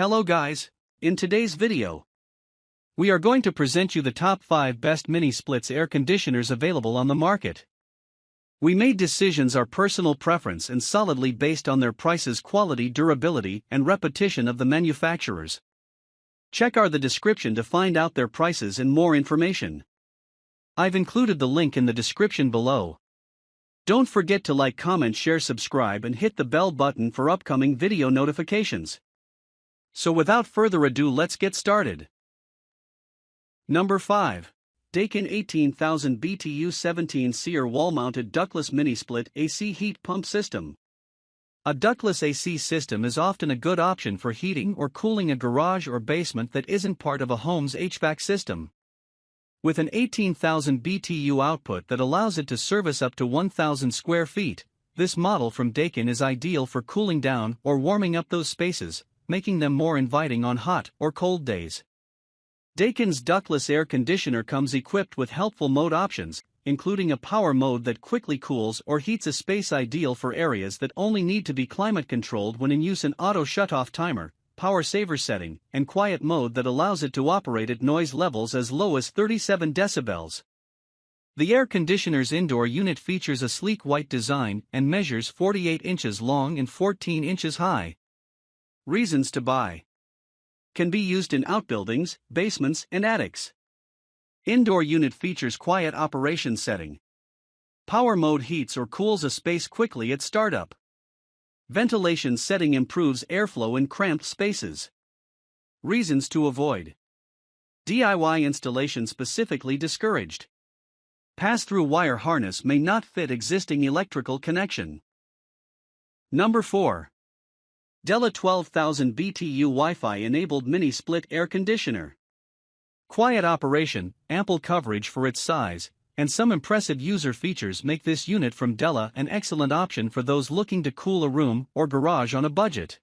Hello guys, in today's video, we are going to present you the top 5 best mini-splits air conditioners available on the market. We made decisions our personal preference and solidly based on their prices, quality, durability, and repetition of the manufacturers. Check the description to find out their prices and more information. I've included the link in the description below. Don't forget to like, comment, share, subscribe and hit the bell button for upcoming video notifications. So without further ado, let's get started. Number 5. DAKIN 18,000 BTU 17 SEER wall-mounted ductless mini-split AC heat pump system. A ductless AC system is often a good option for heating or cooling a garage or basement that isn't part of a home's HVAC system. With an 18,000 BTU output that allows it to service up to 1,000 square feet, this model from DAKIN is ideal for cooling down or warming up those spaces, making them more inviting on hot or cold days. DAKIN's ductless air conditioner comes equipped with helpful mode options, including a power mode that quickly cools or heats a space, ideal for areas that only need to be climate controlled when in use, an auto shutoff timer, power saver setting, and quiet mode that allows it to operate at noise levels as low as 37 decibels. The air conditioner's indoor unit features a sleek white design and measures 48 inches long and 14 inches high. Reasons to buy: can be used in outbuildings, basements, and attics. Indoor unit features quiet operation setting. Power mode heats or cools a space quickly at startup. Ventilation setting improves airflow in cramped spaces. Reasons to avoid: DIY installation specifically discouraged. Pass-through wire harness may not fit existing electrical connection. Number 4. Della 12,000 BTU Wi-Fi enabled mini-split air conditioner. Quiet operation, ample coverage for its size, and some impressive user features make this unit from Della an excellent option for those looking to cool a room or garage on a budget.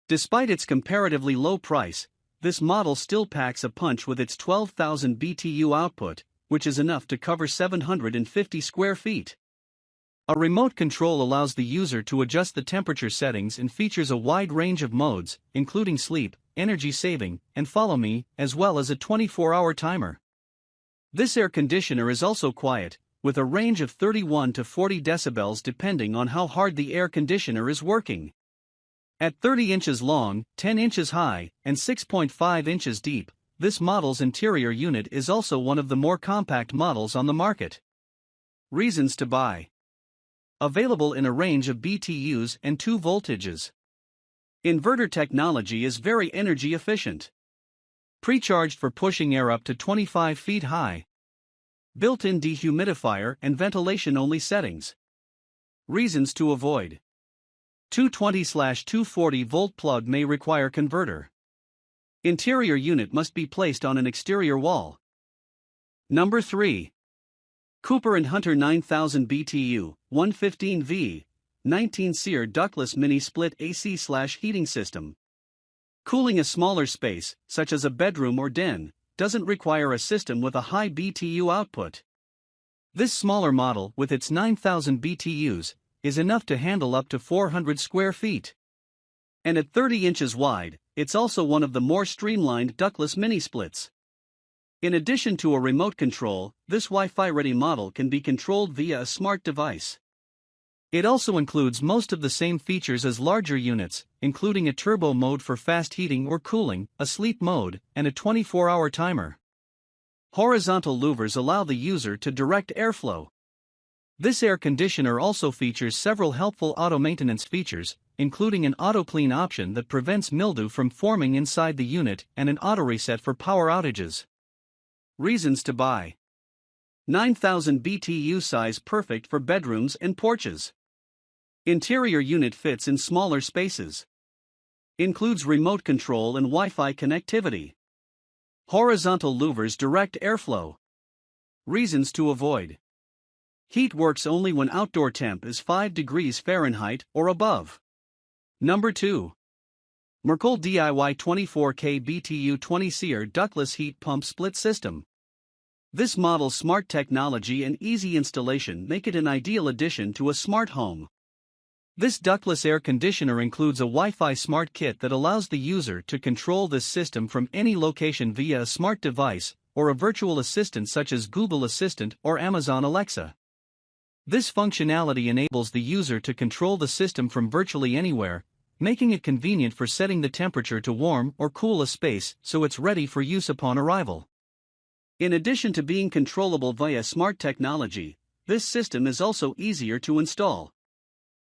Despite its comparatively low price, this model still packs a punch with its 12,000 BTU output, which is enough to cover 750 square feet. A remote control allows the user to adjust the temperature settings and features a wide range of modes, including sleep, energy saving, and follow me, as well as a 24-hour timer. This air conditioner is also quiet, with a range of 31 to 40 decibels depending on how hard the air conditioner is working. At 30 inches long, 10 inches high, and 6.5 inches deep, this model's interior unit is also one of the more compact models on the market. Reasons to buy: available in a range of BTUs and 2 voltages. Inverter technology is very energy efficient. Pre-charged for pushing air up to 25 feet high. Built-in dehumidifier and ventilation-only settings. Reasons to avoid: 220/240 volt plug may require converter. Interior unit must be placed on an exterior wall. Number 3. Cooper & Hunter 9000 BTU, 115V, 19 SEER ductless mini-split AC/heating system. Cooling a smaller space, such as a bedroom or den, doesn't require a system with a high BTU output. This smaller model, with its 9000 BTUs, is enough to handle up to 400 square feet. And at 30 inches wide, it's also one of the more streamlined ductless mini-splits. In addition to a remote control, this Wi-Fi-ready model can be controlled via a smart device. It also includes most of the same features as larger units, including a turbo mode for fast heating or cooling, a sleep mode, and a 24-hour timer. Horizontal louvers allow the user to direct airflow. This air conditioner also features several helpful auto maintenance features, including an auto clean option that prevents mildew from forming inside the unit and an auto reset for power outages. Reasons to buy: 9,000 BTU size, perfect for bedrooms and porches. Interior unit fits in smaller spaces. Includes remote control and Wi-Fi connectivity. Horizontal louvers direct airflow. Reasons to avoid: heat works only when outdoor temp is 5 degrees Fahrenheit or above. Number 2. MRCOOL DIY 24K BTU 20 SEER ductless heat pump split system. This model's smart technology and easy installation make it an ideal addition to a smart home. This ductless air conditioner includes a Wi-Fi smart kit that allows the user to control this system from any location via a smart device or a virtual assistant such as Google Assistant or Amazon Alexa. This functionality enables the user to control the system from virtually anywhere, making it convenient for setting the temperature to warm or cool a space so it's ready for use upon arrival. In addition to being controllable via smart technology, this system is also easier to install.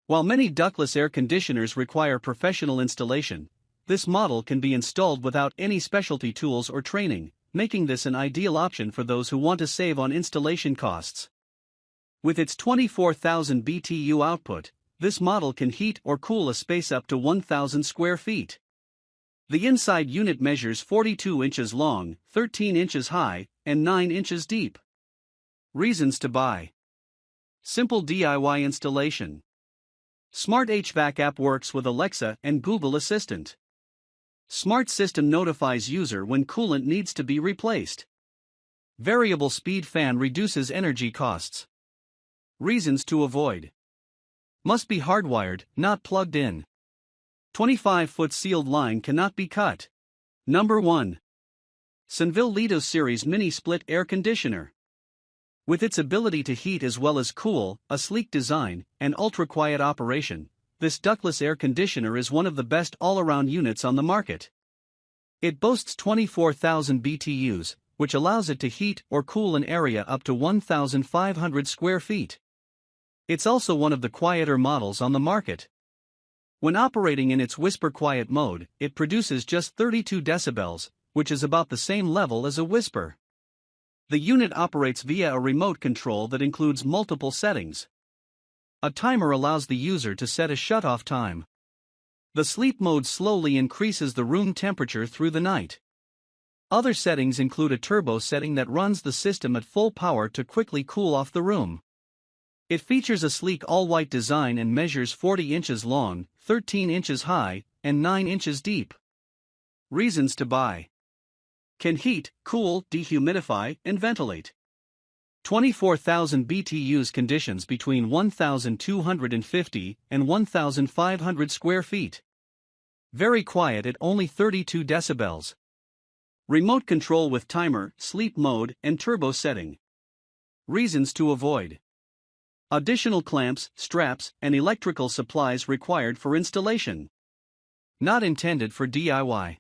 While many ductless air conditioners require professional installation, this model can be installed without any specialty tools or training, making this an ideal option for those who want to save on installation costs. With its 24,000 BTU output, this model can heat or cool a space up to 1,000 square feet. The inside unit measures 42 inches long, 13 inches high, and 9 inches deep. Reasons to buy. Simple DIY installation. Smart HVAC app works with Alexa and Google Assistant. Smart system notifies user when coolant needs to be replaced. Variable speed fan reduces energy costs. Reasons to avoid. Must be hardwired, not plugged in. 25-foot sealed line cannot be cut. Number 1. Senville Lido Series Mini Split Air Conditioner. With its ability to heat as well as cool, a sleek design, and ultra-quiet operation, this ductless air conditioner is one of the best all-around units on the market. It boasts 24,000 BTUs, which allows it to heat or cool an area up to 1,500 square feet. It's also one of the quieter models on the market. When operating in its whisper quiet mode, it produces just 32 decibels, which is about the same level as a whisper. The unit operates via a remote control that includes multiple settings. A timer allows the user to set a shut-off time. The sleep mode slowly increases the room temperature through the night. Other settings include a turbo setting that runs the system at full power to quickly cool off the room. It features a sleek all-white design and measures 40 inches long, 13 inches high, and 9 inches deep. Reasons to buy. Can heat, cool, dehumidify, and ventilate. 24,000 BTUs conditions between 1,250 and 1,500 square feet. Very quiet at only 32 decibels. Remote control with timer, sleep mode, and turbo setting. Reasons to avoid. Additional clamps, straps, and electrical supplies required for installation. Not intended for DIY.